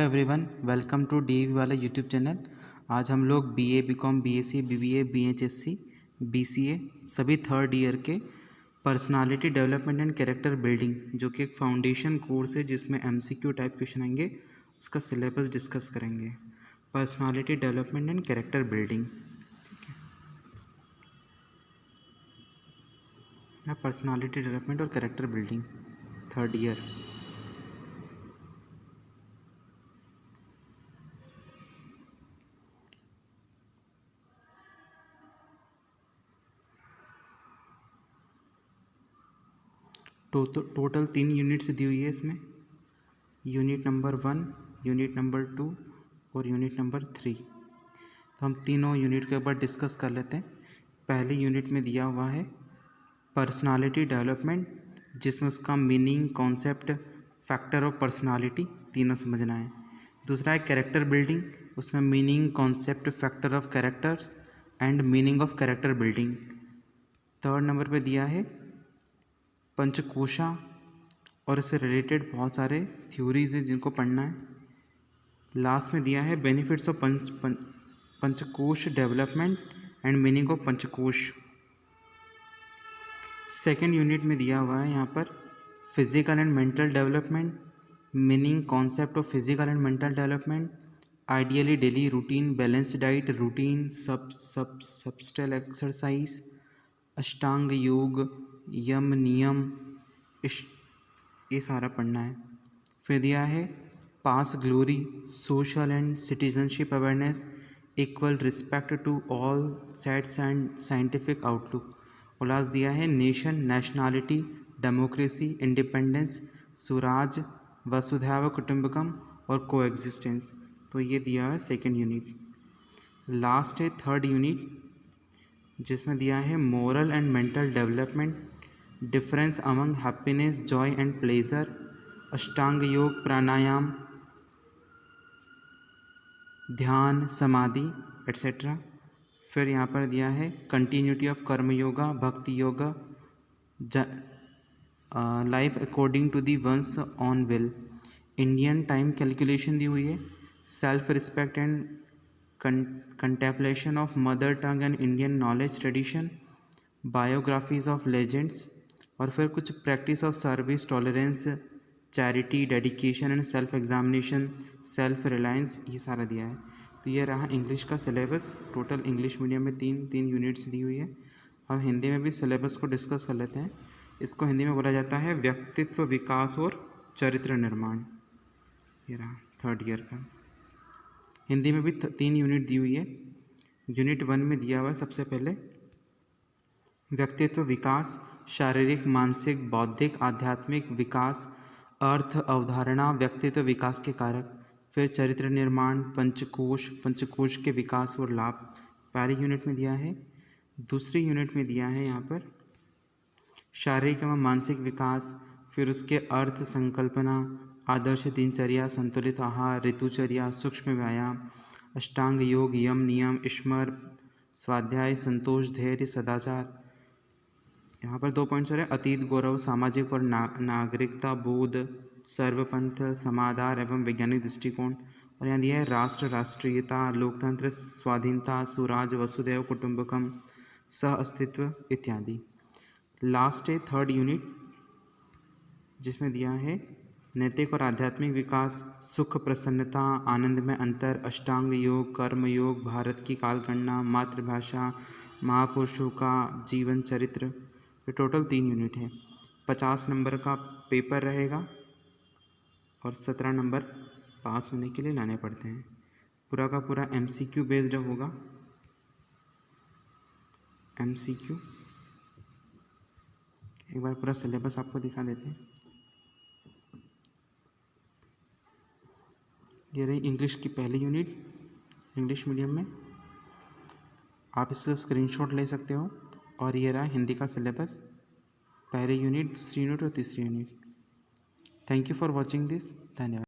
Everyone, welcome to DV वाला YouTube channel. आज हम लोग बीए, बीकॉम, बीएससी, बीबीए, बीएचएससी, बीसीए सभी थर्ड ईयर के personality development and character building, जो कि एक फाउंडेशन कोर्स है जिसमें एमसीक्यू टाइप क्वेश्चन आएंगे, उसका सिलेबस डिस्कस करेंगे। Personality development and character building, ठीक है। पर्सनालिटी डेवलपमेंट और character building third year. Total 3 units दी हुई है इसमें। यूनिट नंबर 1, यूनिट नंबर 2 और यूनिट नंबर 3। तो हम तीनों यूनिट के ऊपर डिस्कस कर लेते हैं। पहली यूनिट में दिया हुआ है पर्सनालिटी डेवलपमेंट, जिसमें उसका meaning, concept, factor of personality तीनों समझना है। दूसरा है कैरेक्टर बिल्डिंग, उसमें meaning, concept, factor of character and meaning of character building. Third number पे दिया है पंचकोशा और इससे रिलेटेड बहुत सारे थ्योरीज हैं जिनको पढ़ना है। लास्ट में दिया है benefits of Panchakosha development and meaning of Panchakosha. Second unit में दिया हुआ है यहाँ पर physical and mental development, meaning, concept of physical and mental development, ideally daily routine, balanced diet routine, subtle exercise, Ashtanga yoga, यम नियम, ये सारा पढ़ना है। फिर दिया है past glory, social and citizenship awareness, equal respect to all sects and scientific outlook. और last दिया है nation, nationality, democracy, independence, Swaraj, Vasudhaiva Kutumbakam और कोएग्जिस्टेंस। तो ये दिया है सेकेंड यूनिट। लास्ट है थर्ड यूनिट, जिसमें दिया है moral and mental development, difference among happiness, joy and pleasure, Ashtanga yoga, प्राणायाम, ध्यान, समाधि एट्सेट्रा। फिर यहाँ पर दिया है continuity of Karma yoga, Bhakti yoga, life according to the one's own will, Indian time calculation दी हुई है, self respect and contemplation of mother tongue and Indian knowledge tradition, biographies of legends. और फिर कुछ practice of service, tolerance, charity, dedication and self examination, self reliance, ये सारा दिया है। तो ये रहा इंग्लिश का सिलेबस। टोटल इंग्लिश मीडियम में तीन यूनिट्स दी हुई है। अब हिंदी में भी सिलेबस को डिस्कस कर लेते हैं। इसको हिंदी में बोला जाता है व्यक्तित्व विकास और चरित्र निर्माण। ये रहा थर्ड ईयर का। हिंदी में भी 3 यूनिट दी हुई है। यूनिट 1 में दिया हुआ है सबसे पहले व्यक्तित्व विकास, शारीरिक, मानसिक, बौद्धिक, आध्यात्मिक विकास, अर्थ, अवधारणा, व्यक्तित्व विकास के कारक। फिर चरित्र निर्माण, पंचकोश के विकास और लाभ पहली यूनिट में दिया है। दूसरी यूनिट में दिया है यहाँ पर शारीरिक एवं मानसिक विकास, फिर उसके अर्थ, संकल्पना, आदर्श दिनचर्या, संतुलित आहार, ऋतुचर्या, सूक्ष्म व्यायाम, अष्टांग योग, यम नियम, स्मर, स्वाध्याय, संतोष, धैर्य, सदाचार। यहाँ पर 2 पॉइंट्स है अतीत गौरव, सामाजिक और नागरिकता बोध, सर्वपंथ, समाधार एवं वैज्ञानिक दृष्टिकोण। और यहाँ दिया है राष्ट्र, राष्ट्रीयता, लोकतंत्र, स्वाधीनता, स्वराज, वसुधैव कुटुंबकम, सह अस्तित्व इत्यादि। लास्ट है थर्ड यूनिट, जिसमें दिया है नैतिक और आध्यात्मिक विकास, सुख, प्रसन्नता, आनंद में अंतर, अष्टांग योग, कर्म योग, भारत की कालगणना, मातृभाषा, महापुरुषों का जीवन चरित्र। ये टोटल 3 यूनिट है। 50 नंबर का पेपर रहेगा और 17 नंबर पास होने के लिए लाने पड़ते हैं। पूरा का पूरा एमसीक्यू बेस्ड होगा। एमसीक्यू एक बार पूरा सिलेबस आपको दिखा देते हैं। ये रही इंग्लिश की पहली यूनिट इंग्लिश मीडियम में, आप इसका स्क्रीनशॉट ले सकते हो। और ये रहा हिंदी का सिलेबस, पहली यूनिट, दूसरी यूनिट और तीसरी unit. Thank you for watching this. धन्यवाद।